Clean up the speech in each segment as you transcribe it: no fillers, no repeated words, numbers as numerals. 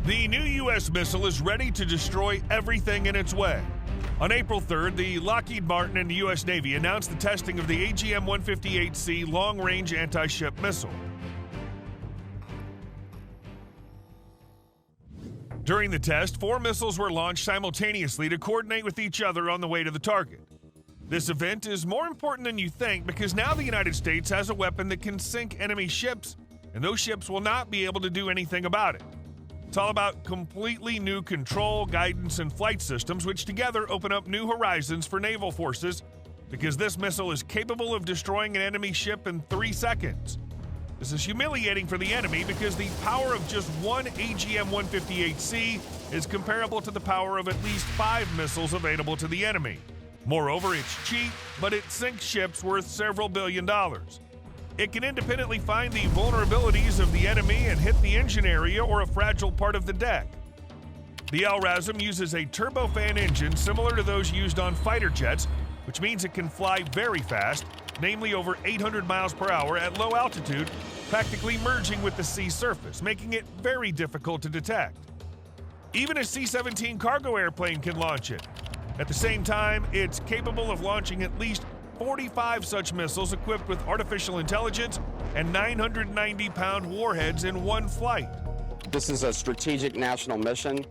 The new U.S. missile is ready to destroy everything in its way. On April 3rd, the Lockheed Martin and the U.S. Navy announced the testing of the AGM-158C long-range anti-ship missile. During the test, 4 missiles were launched simultaneously to coordinate with each other on the way to the target. This event is more important than you think because now the United States has a weapon that can sink enemy ships, and those ships will not be able to do anything about it. It's all about completely new control, guidance, and flight systems, which together open up new horizons for naval forces because this missile is capable of destroying an enemy ship in 3 seconds. This is humiliating for the enemy because the power of just one AGM-158C is comparable to the power of at least 5 missiles available to the enemy. Moreover, it's cheap, but it sinks ships worth several $billions. It can independently find the vulnerabilities of the enemy and hit the engine area or a fragile part of the deck. The LRASM uses a turbofan engine similar to those used on fighter jets, which means it can fly very fast, namely over 800 miles per hour at low altitude, practically merging with the sea surface, making it very difficult to detect. Even a C-17 cargo airplane can launch it. At the same time, it's capable of launching at least 45 such missiles equipped with artificial intelligence and 990-pound warheads in one flight. This is a strategic national mission,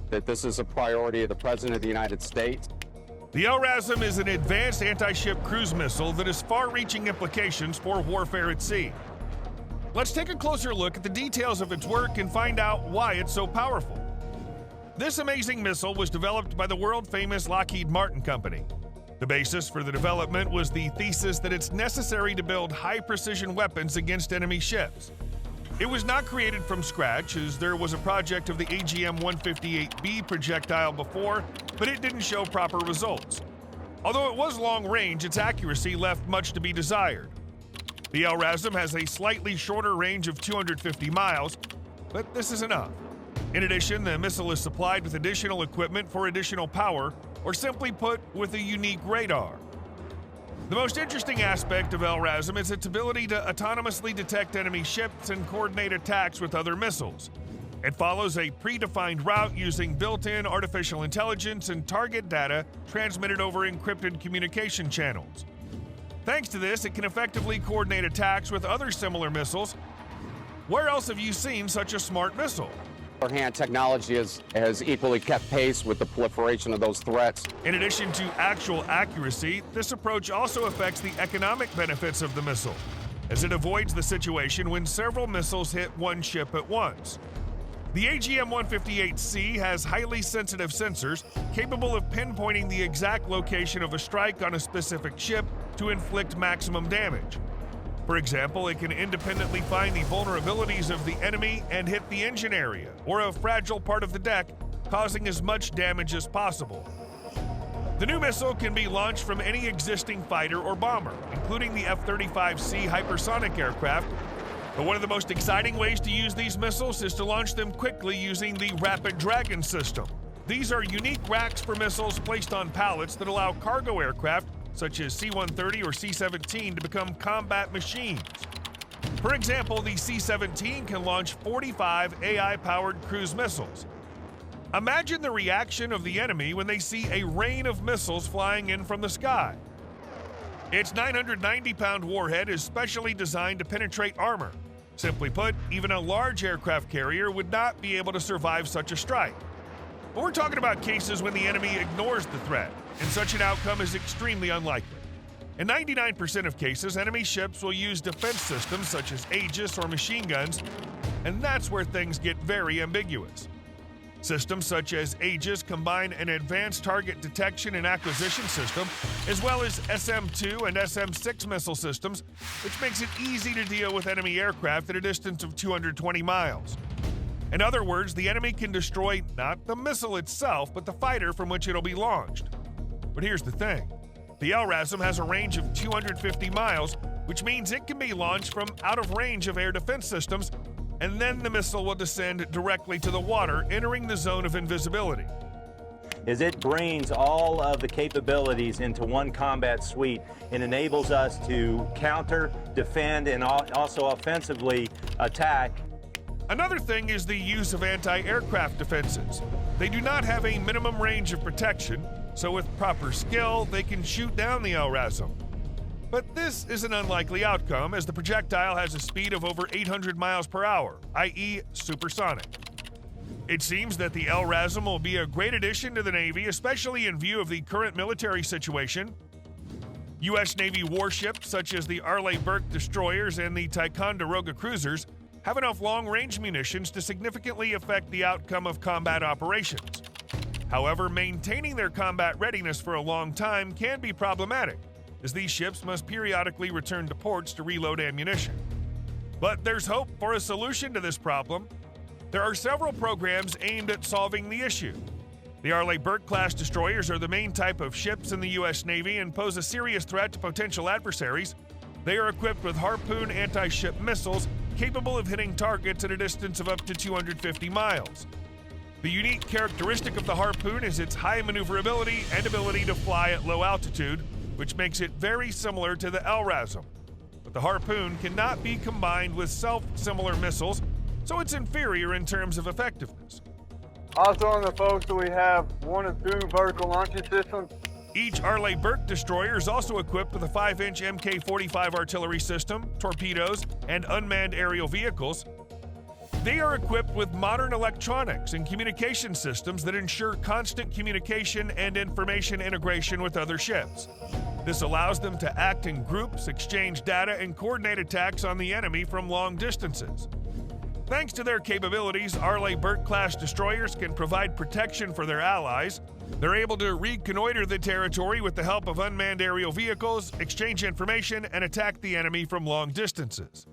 that this is a priority of the President of the United States. The LRASM is an advanced anti-ship cruise missile that has far-reaching implications for warfare at sea. Let's take a closer look at the details of its work and find out why it's so powerful. This amazing missile was developed by the world-famous Lockheed Martin company. The basis for the development was the thesis that it's necessary to build high-precision weapons against enemy ships. It was not created from scratch, as there was a project of the AGM-158B projectile before, but it didn't show proper results. Although it was long-range, its accuracy left much to be desired. The LRASM has a slightly shorter range of 250 miles, but this is enough. In addition, the missile is supplied with additional equipment for additional power, or simply put, with a unique radar. The most interesting aspect of LRASM is its ability to autonomously detect enemy ships and coordinate attacks with other missiles. It follows a predefined route using built-in artificial intelligence and target data transmitted over encrypted communication channels. Thanks to this, it can effectively coordinate attacks with other similar missiles. Where else have you seen such a smart missile? Our hand technology has equally kept pace with the proliferation of those threats. In addition to actual accuracy, this approach also affects the economic benefits of the missile, as it avoids the situation when several missiles hit one ship at once. The AGM-158C has highly sensitive sensors capable of pinpointing the exact location of a strike on a specific ship to inflict maximum damage. For example, it can independently find the vulnerabilities of the enemy and hit the engine area or a fragile part of the deck, causing as much damage as possible. The new missile can be launched from any existing fighter or bomber, including the F-35C hypersonic aircraft. But one of the most exciting ways to use these missiles is to launch them quickly using the Rapid Dragon system. These are unique racks for missiles placed on pallets that allow cargo aircraft such as C-130 or C-17 to become combat machines. For example, the C-17 can launch 45 AI-powered cruise missiles. Imagine the reaction of the enemy when they see a rain of missiles flying in from the sky. Its 990-pound warhead is specially designed to penetrate armor. Simply put, even a large aircraft carrier would not be able to survive such a strike. But we're talking about cases when the enemy ignores the threat, and such an outcome is extremely unlikely. In 99% of cases, enemy ships will use defense systems such as Aegis or machine guns, and that's where things get very ambiguous. Systems such as Aegis combine an advanced target detection and acquisition system, as well as SM-2 and SM-6 missile systems, which makes it easy to deal with enemy aircraft at a distance of 220 miles. In other words, the enemy can destroy not the missile itself, but the fighter from which it'll be launched. But here's the thing. The LRASM has a range of 250 miles, which means it can be launched from out of range of air defense systems, and then the missile will descend directly to the water, entering the zone of invisibility. It brings all of the capabilities into one combat suite and enables us to counter, defend, and also offensively attack. Another thing is the use of anti-aircraft defenses. They do not have a minimum range of protection, so with proper skill, they can shoot down the LRASM. But this is an unlikely outcome, as the projectile has a speed of over 800 miles per hour, i.e. supersonic. It seems that the LRASM will be a great addition to the Navy, especially in view of the current military situation. U.S. Navy warships such as the Arleigh-Burke destroyers and the Ticonderoga cruisers have enough long-range munitions to significantly affect the outcome of combat operations. However, maintaining their combat readiness for a long time can be problematic, as these ships must periodically return to ports to reload ammunition. But there's hope for a solution to this problem. There are several programs aimed at solving the issue. The Arleigh-Burke class destroyers are the main type of ships in the U.S. Navy and pose a serious threat to potential adversaries. They are equipped with Harpoon anti-ship missiles capable of hitting targets at a distance of up to 250 miles. The unique characteristic of the Harpoon is its high maneuverability and ability to fly at low altitude, which makes it very similar to the LRASM. But the Harpoon cannot be combined with self-similar missiles, so it's inferior in terms of effectiveness. Also on the folks, we have 1 and 2 vertical launching systems. Each Arleigh-Burke destroyer is also equipped with a 5-inch Mk-45 artillery system, torpedoes, and unmanned aerial vehicles. They are equipped with modern electronics and communication systems that ensure constant communication and information integration with other ships. This allows them to act in groups, exchange data, and coordinate attacks on the enemy from long distances. Thanks to their capabilities, Arleigh-Burke class destroyers can provide protection for their allies. They're able to reconnoiter the territory with the help of unmanned aerial vehicles, exchange information, and attack the enemy from long distances.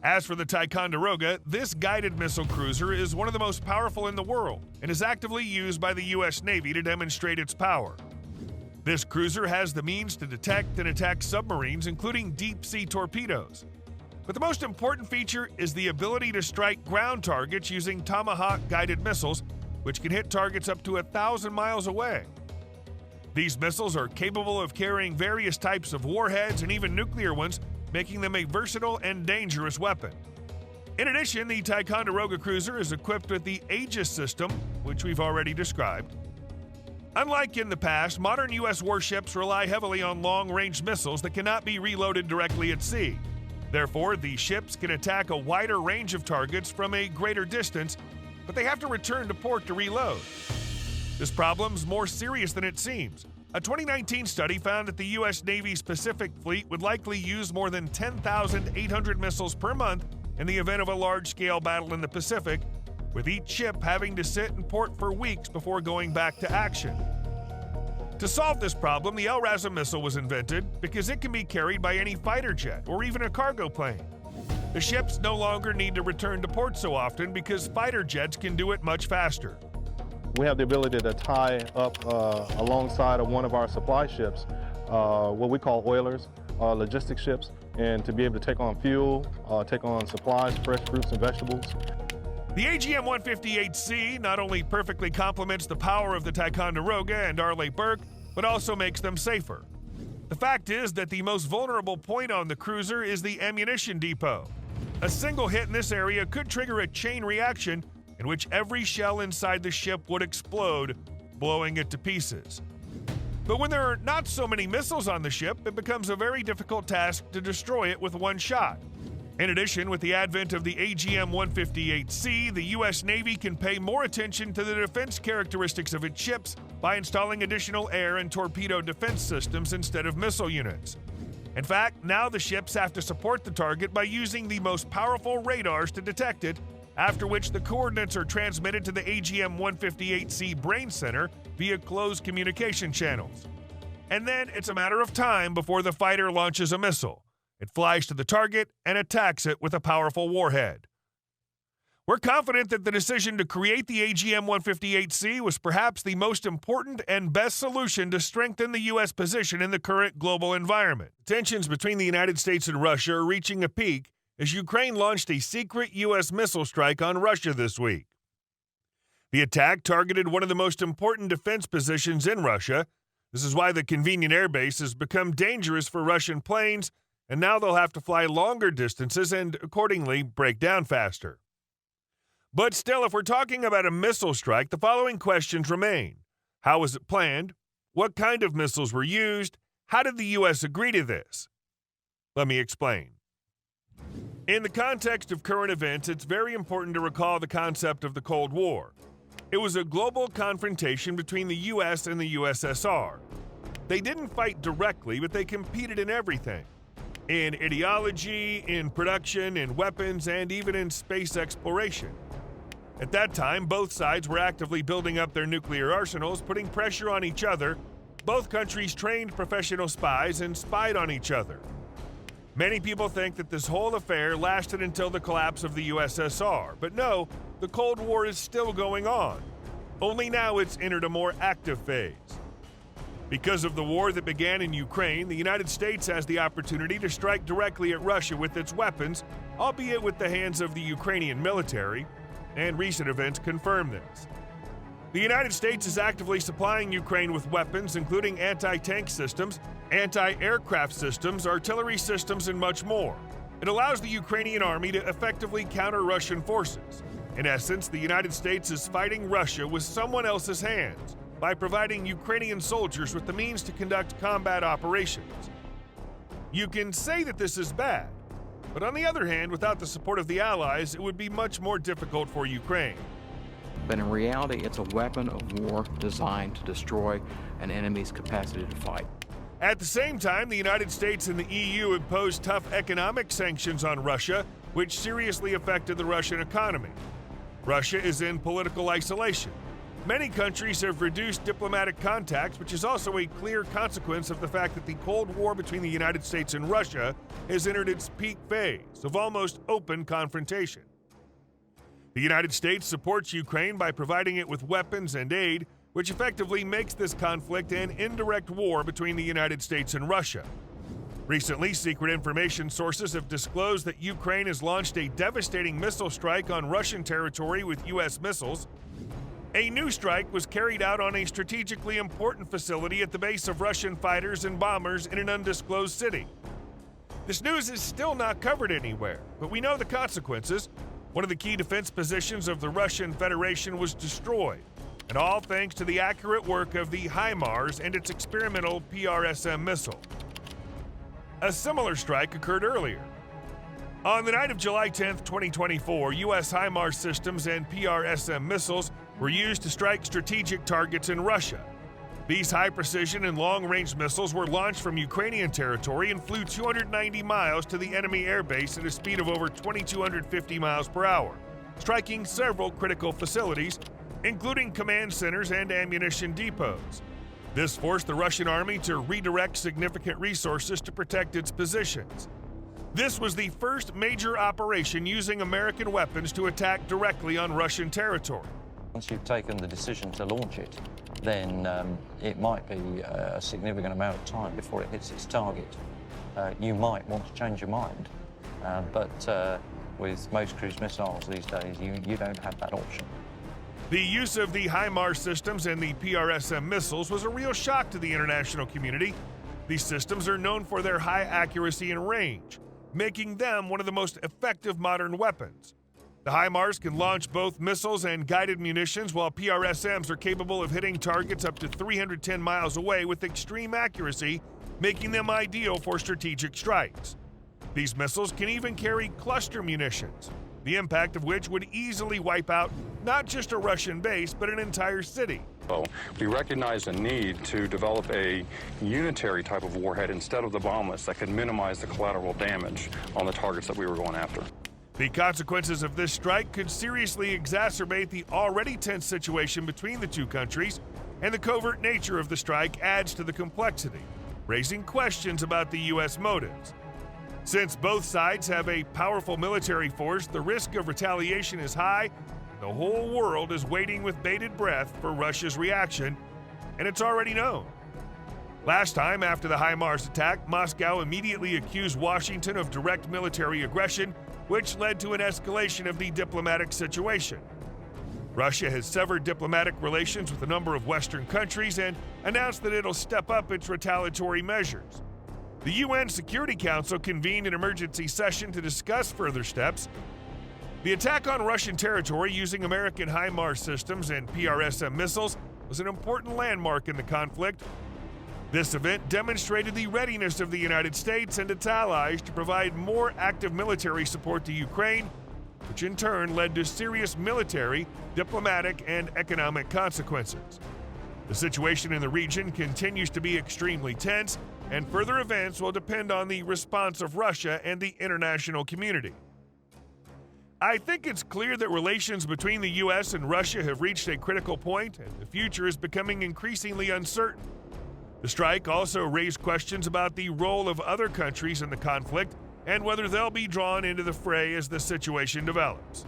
As for the Ticonderoga, this guided missile cruiser is one of the most powerful in the world and is actively used by the U.S. Navy to demonstrate its power. This cruiser has the means to detect and attack submarines, including deep-sea torpedoes. But the most important feature is the ability to strike ground targets using Tomahawk guided missiles, which can hit targets up to 1,000 miles away. These missiles are capable of carrying various types of warheads and even nuclear ones, making them a versatile and dangerous weapon. In addition, the Ticonderoga cruiser is equipped with the Aegis system, which we've already described. Unlike in the past, modern U.S. warships rely heavily on long-range missiles that cannot be reloaded directly at sea. Therefore, these ships can attack a wider range of targets from a greater distance, but they have to return to port to reload. This problem's more serious than it seems. A 2019 study found that the U.S. Navy's Pacific Fleet would likely use more than 10,800 missiles per month in the event of a large-scale battle in the Pacific, with each ship having to sit in port for weeks before going back to action. To solve this problem, the LRASM missile was invented because it can be carried by any fighter jet or even a cargo plane. The ships no longer need to return to port so often because fighter jets can do it much faster. We have the ability to tie up alongside of one of our supply ships, what we call oilers, logistics ships, and to be able to take on fuel, take on supplies, fresh fruits and vegetables. The AGM-158C not only perfectly complements the power of the Ticonderoga and Arleigh-Burke, but also makes them safer. The fact is that the most vulnerable point on the cruiser is the ammunition depot. A single hit in this area could trigger a chain reaction in which every shell inside the ship would explode, blowing it to pieces. But when there are not so many missiles on the ship, it becomes a very difficult task to destroy it with one shot. In addition, with the advent of the AGM-158C, the U.S. Navy can pay more attention to the defense characteristics of its ships by installing additional air and torpedo defense systems instead of missile units. In fact, now the ships have to support the target by using the most powerful radars to detect it, after which the coordinates are transmitted to the AGM-158C brain center via closed communication channels. And then it's a matter of time before the fighter launches a missile. It flies to the target and attacks it with a powerful warhead. We're confident that the decision to create the AGM-158C was perhaps the most important and best solution to strengthen the U.S. position in the current global environment. Tensions between the United States and Russia are reaching a peak as Ukraine launched a secret U.S. missile strike on Russia this week. The attack targeted one of the most important defense positions in Russia. This is why the convenient airbase has become dangerous for Russian planes, and now they'll have to fly longer distances and, accordingly, break down faster. But still, if we're talking about a missile strike, the following questions remain. How was it planned? What kind of missiles were used? How did the U.S. agree to this? Let me explain. In the context of current events, it's very important to recall the concept of the Cold War. It was a global confrontation between the U.S. and the USSR. They didn't fight directly, but they competed in everything. In ideology, in production, in weapons, and even in space exploration. At that time, both sides were actively building up their nuclear arsenals, putting pressure on each other. Both countries trained professional spies and spied on each other. Many people think that this whole affair lasted until the collapse of the USSR, but no, the Cold War is still going on. Only now it's entered a more active phase. Because of the war that began in Ukraine, the United States has the opportunity to strike directly at Russia with its weapons, albeit with the hands of the Ukrainian military, and recent events confirm this. The United States is actively supplying Ukraine with weapons, including anti-tank systems, anti-aircraft systems, artillery systems, and much more. It allows the Ukrainian army to effectively counter Russian forces. In essence, the United States is fighting Russia with someone else's hands by providing Ukrainian soldiers with the means to conduct combat operations. You can say that this is bad, but on the other hand, without the support of the Allies, it would be much more difficult for Ukraine. But in reality, it's a weapon of war designed to destroy an enemy's capacity to fight. At the same time, the United States and the EU imposed tough economic sanctions on Russia, which seriously affected the Russian economy. Russia is in political isolation. Many countries have reduced diplomatic contacts, which is also a clear consequence of the fact that the Cold War between the United States and Russia has entered its peak phase of almost open confrontation. The United States supports Ukraine by providing it with weapons and aid, which effectively makes this conflict an indirect war between the United States and Russia. Recently, secret information sources have disclosed that Ukraine has launched a devastating missile strike on Russian territory with U.S. missiles. A new strike was carried out on a strategically important facility at the base of Russian fighters and bombers in an undisclosed city. This news is still not covered anywhere, but we know the consequences. One of the key defense positions of the Russian Federation was destroyed, and all thanks to the accurate work of the HIMARS and its experimental PRSM missile. A similar strike occurred earlier. On the night of July 10, 2024, U.S. HIMARS systems and PRSM missiles were used to strike strategic targets in Russia. These high-precision and long-range missiles were launched from Ukrainian territory and flew 290 miles to the enemy airbase at a speed of over 2,250 miles per hour, striking several critical facilities, including command centers and ammunition depots. This forced the Russian army to redirect significant resources to protect its positions. This was the first major operation using American weapons to attack directly on Russian territory. Once you've taken the decision to launch it, then it might be a significant amount of time before it hits its target. You might want to change your mind, but with most cruise missiles these days, you don't have that option. The use of the HIMARS systems and the PRSM missiles was a real shock to the international community. These systems are known for their high accuracy and range, making them one of the most effective modern weapons. The HIMARS can launch both missiles and guided munitions, while PRSMs are capable of hitting targets up to 310 miles away with extreme accuracy, making them ideal for strategic strikes. These missiles can even carry cluster munitions, the impact of which would easily wipe out not just a Russian base, but an entire city. So we recognize a need to develop a unitary type of warhead instead of the bombless that could minimize the collateral damage on the targets that we were going after. The consequences of this strike could seriously exacerbate the already tense situation between the two countries, and the covert nature of the strike adds to the complexity, raising questions about the U.S. motives. Since both sides have a powerful military force, the risk of retaliation is high. The whole world is waiting with bated breath for Russia's reaction, and it's already known. Last time, after the HIMARS attack, Moscow immediately accused Washington of direct military aggression, which led to an escalation of the diplomatic situation. Russia has severed diplomatic relations with a number of Western countries and announced that it'll step up its retaliatory measures. The UN Security Council convened an emergency session to discuss further steps. The attack on Russian territory using American HIMARS systems and PRSM missiles was an important landmark in the conflict. This event demonstrated the readiness of the United States and its allies to provide more active military support to Ukraine, which in turn led to serious military, diplomatic, and economic consequences. The situation in the region continues to be extremely tense, and further events will depend on the response of Russia and the international community. I think it's clear that relations between the U.S. and Russia have reached a critical point, and the future is becoming increasingly uncertain. The strike also raised questions about the role of other countries in the conflict and whether they'll be drawn into the fray as the situation develops.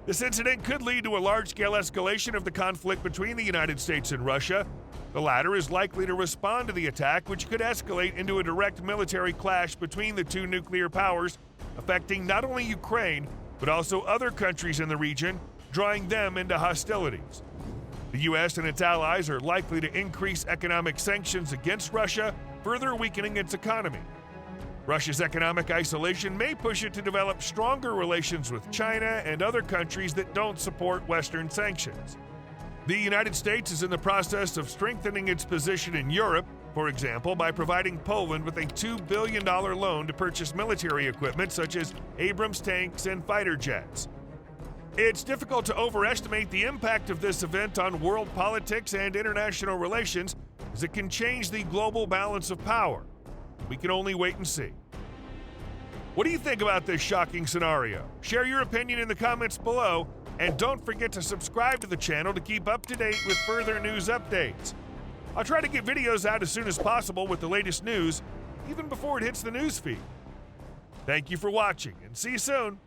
This incident could lead to a large-scale escalation of the conflict between the United States and Russia. The latter is likely to respond to the attack, which could escalate into a direct military clash between the two nuclear powers, affecting not only Ukraine, but also other countries in the region, drawing them into hostilities. The U.S. and its allies are likely to increase economic sanctions against Russia, further weakening its economy. Russia's economic isolation may push it to develop stronger relations with China and other countries that don't support Western sanctions. The United States is in the process of strengthening its position in Europe, for example, by providing Poland with a $2 billion loan to purchase military equipment such as Abrams tanks and fighter jets. It's difficult to overestimate the impact of this event on world politics and international relations, as it can change the global balance of power. We can only wait and see. What do you think about this shocking scenario? Share your opinion in the comments below, and don't forget to subscribe to the channel to keep up to date with further news updates. I'll try to get videos out as soon as possible with the latest news, even before it hits the news feed. Thank you for watching, and see you soon.